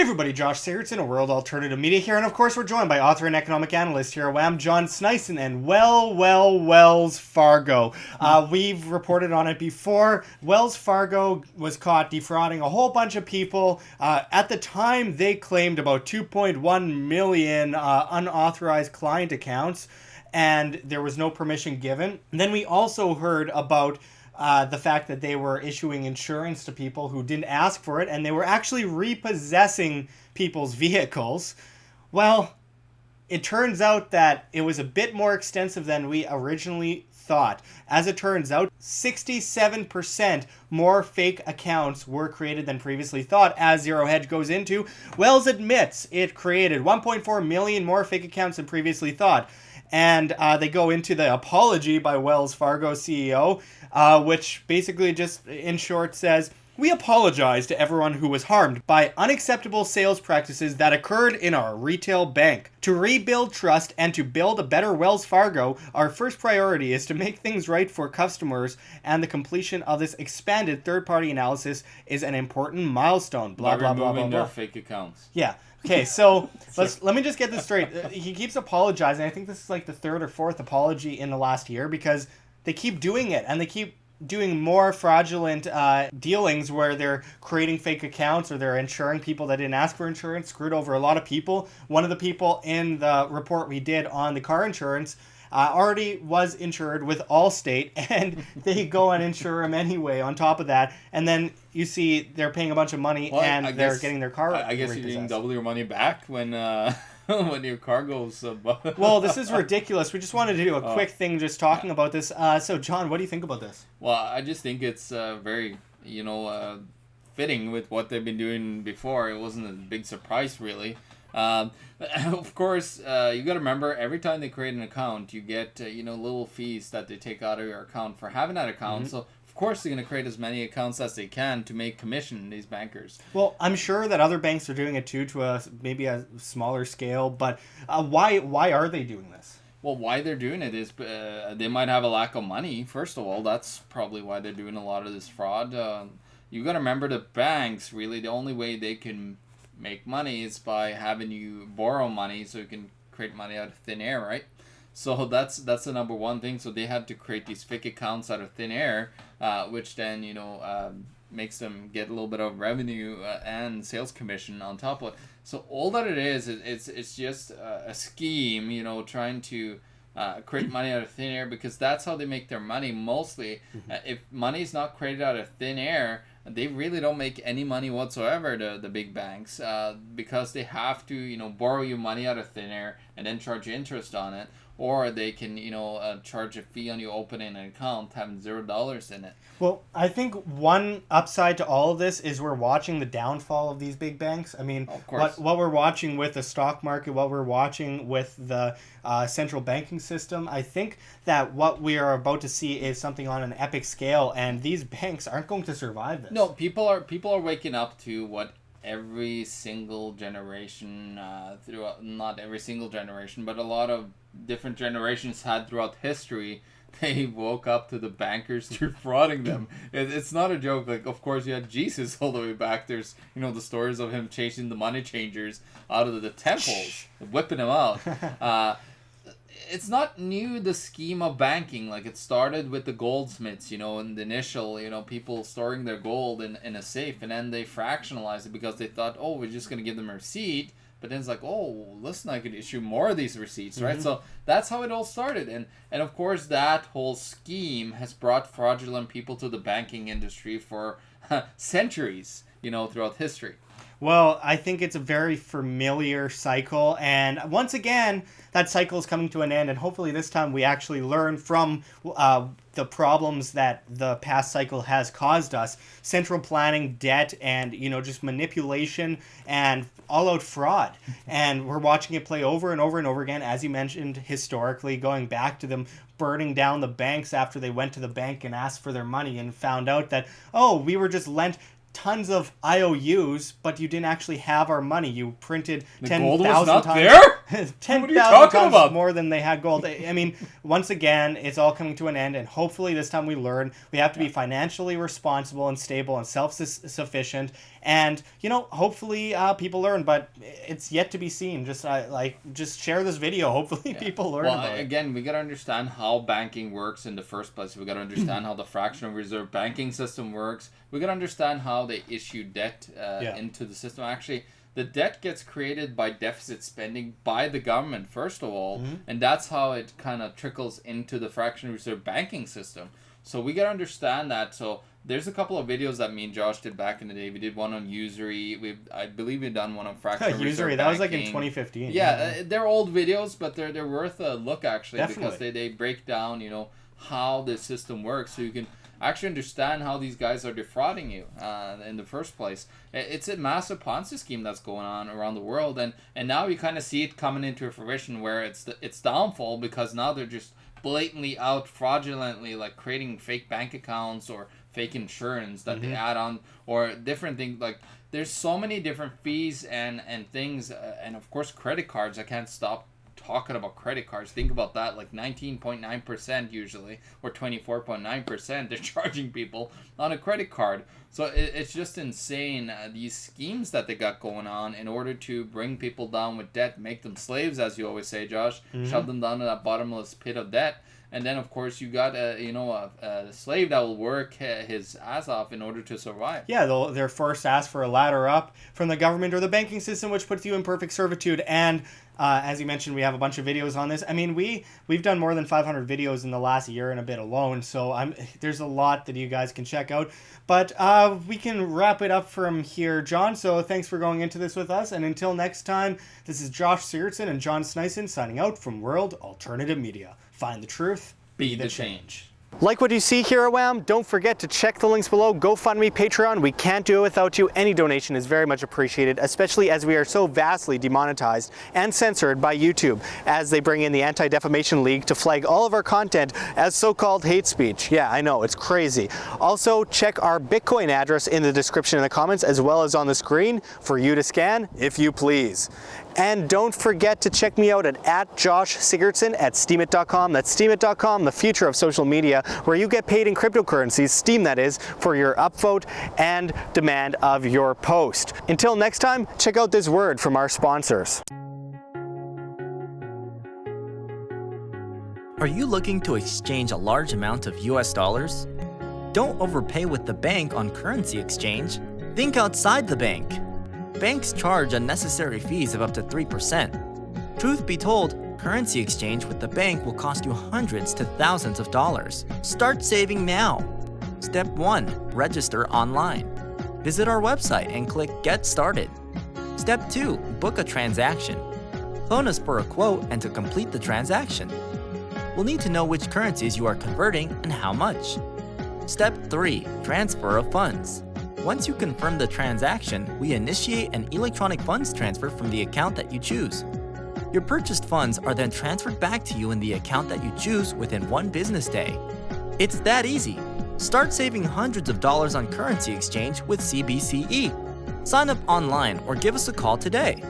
everybody, Josh Sigurdson, a World Alternative Media here, and of course we're joined by author and economic analyst here at WAM, John Sneisen, and Wells Fargo. We've reported on it before. Wells Fargo was caught defrauding a whole bunch of people. At the time, they claimed about 2.1 million unauthorized client accounts, and there was no permission given. And then we also heard about the fact that they were issuing insurance to people who didn't ask for it, and they were actually repossessing people's vehicles. Well, it turns out that it was a bit more extensive than we originally thought. As it turns out, 67% more fake accounts were created than previously thought. As Zero Hedge goes into, Wells admits it created 1.4 million more fake accounts than previously thought. And they go into the apology by Wells Fargo CEO, which basically just, in short, says, "We apologize to everyone who was harmed by unacceptable sales practices that occurred in our retail bank. To rebuild trust and to build a better Wells Fargo, our first priority is to make things right for customers, and the completion of this expanded third-party analysis is an important milestone." Blah, blah, blah, blah, blah. Their fake accounts. Yeah. Okay, so let me just get this straight. He keeps apologizing. I think this is like the third or fourth apology in the last year because they keep doing it, and they keep doing more fraudulent dealings where they're creating fake accounts or they're insuring people that didn't ask for insurance, screwed over a lot of people. One of the people in the report we did on the car insurance already was insured with Allstate, and they go and insure him anyway on top of that. And then you see they're paying a bunch of money they're getting their car I guess you didn't double your money back when when your car goes above. Well, this is ridiculous. We just wanted to do a quick thing just talking about this. So, John, what do you think about this? Well, I just think it's very, fitting with what they've been doing before. It wasn't a big surprise, really. Of course, you got to remember, every time they create an account, you get, little fees that they take out of your account for having that account. Mm-hmm. So, of course, they're going to create as many accounts as they can to make commission, these bankers. Well, I'm sure that other banks are doing it too, to maybe a smaller scale. But why are they doing this? Well, why they're doing it is they might have a lack of money. First of all, that's probably why they're doing a lot of this fraud. You got to remember, the banks, really, the only way they can make money is by having you borrow money so you can create money out of thin air, right? So that's the number one thing. So they had to create these fake accounts out of thin air, which then makes them get a little bit of revenue and sales commission on top of it. So all that it is it's just a scheme, trying to create money out of thin air, because that's how they make their money mostly. If money is not created out of thin air, they really don't make any money whatsoever, the big banks, because they have to borrow you money out of thin air and then charge you interest on it. Or they can, charge a fee on you opening an account having $0 in it. Well, I think one upside to all of this is we're watching the downfall of these big banks. I mean, what we're watching with the stock market, what we're watching with the central banking system, I think that what we are about to see is something on an epic scale, and these banks aren't going to survive this. No, people are waking up to what every single generation throughout, not every single generation, but a lot of different generations had throughout history. They woke up to the bankers defrauding them. It's not a joke. Like, of course, you had Jesus all the way back. There's the stories of him chasing the money changers out of the temples, whipping them out. It's not new, the scheme of banking. Like, it started with the goldsmiths, in the initial, people storing their gold in a safe, and then they fractionalized it because they thought, oh, we're just going to give them a receipt. But then it's like, oh, listen, I could issue more of these receipts, right? Mm-hmm. So that's how it all started. And of course, that whole scheme has brought fraudulent people to the banking industry for centuries, throughout history. Well, I think it's a very familiar cycle, and once again, that cycle is coming to an end, and hopefully this time we actually learn from the problems that the past cycle has caused us. Central planning, debt, and, just manipulation and all-out fraud. And we're watching it play over and over and over again, as you mentioned, historically, going back to them burning down the banks after they went to the bank and asked for their money and found out that, oh, we were just lent tons of IOUs, but you didn't actually have our money. You printed 10,000 times. There? 10,000 talking times about? more than they had gold. I mean, once again, it's all coming to an end, and hopefully this time we learn we have to be financially responsible and stable and self-sufficient, and hopefully people learn, but it's yet to be seen. Just share this video. Hopefully people learn about it. Again, we got to understand how banking works in the first place. We got to understand how the fractional reserve banking system works. We got to understand how they issue debt into the system. Actually, the debt gets created by deficit spending by the government, first of all, and that's how it kind of trickles into the fractional reserve banking system. So we got to understand that. So there's a couple of videos that me and Josh did back in the day. We did one on usury. I believe we've done one on fractional reserve usury. That was like in 2015. Yeah, they're old videos, but they're worth a look, actually. Definitely. Because they break down, how the system works, so you can actually understand how these guys are defrauding you in the first place. It's a massive Ponzi scheme that's going on around the world, and now you kind of see it coming into fruition where it's downfall, because now they're just blatantly out fraudulently, like creating fake bank accounts or fake insurance that they add on, or different things. Like, there's so many different fees and things, and of course credit cards. I can't stop talking about credit cards. Think about that, like 19.9% usually, or 24.9% they're charging people on a credit card. So it's just insane, these schemes that they got going on in order to bring people down with debt, make them slaves, as you always say, Josh, shove them down to that bottomless pit of debt. And then, of course, you got a slave that will work his ass off in order to survive. Yeah, they're forced to ask for a ladder up from the government or the banking system, which puts you in perfect servitude. And as you mentioned, we have a bunch of videos on this. I mean, we've done more than 500 videos in the last year and a bit alone, so there's a lot that you guys can check out. But we can wrap it up from here, John. So thanks for going into this with us. And until next time, this is Josh Sigurdson and John Sneisen signing out from World Alternative Media. Find the truth, be the change. Like what you see here at WHAM, don't forget to check the links below. GoFundMe, Patreon, we can't do it without you. Any donation is very much appreciated, especially as we are so vastly demonetized and censored by YouTube, as they bring in the Anti-Defamation League to flag all of our content as so-called hate speech. Yeah, I know, it's crazy. Also, check our Bitcoin address in the description in the comments, as well as on the screen for you to scan, if you please. And don't forget to check me out at Josh Sigurdson at steemit.com. That's steemit.com, the future of social media, where you get paid in cryptocurrencies, Steem that is, for your upvote and demand of your post. Until next time, check out this word from our sponsors. Are you looking to exchange a large amount of US dollars? Don't overpay with the bank on currency exchange. Think outside the bank. Banks charge unnecessary fees of up to 3%. Truth be told, currency exchange with the bank will cost you hundreds to thousands of dollars. Start saving now. Step 1. Register online. Visit our website and click Get Started. Step 2. Book a transaction. Phone us for a quote and to complete the transaction. We'll need to know which currencies you are converting and how much. Step 3. Transfer of funds. Once you confirm the transaction, we initiate an electronic funds transfer from the account that you choose. Your purchased funds are then transferred back to you in the account that you choose within 1 business day. It's that easy. Start saving hundreds of dollars on currency exchange with CBCE. Sign up online or give us a call today.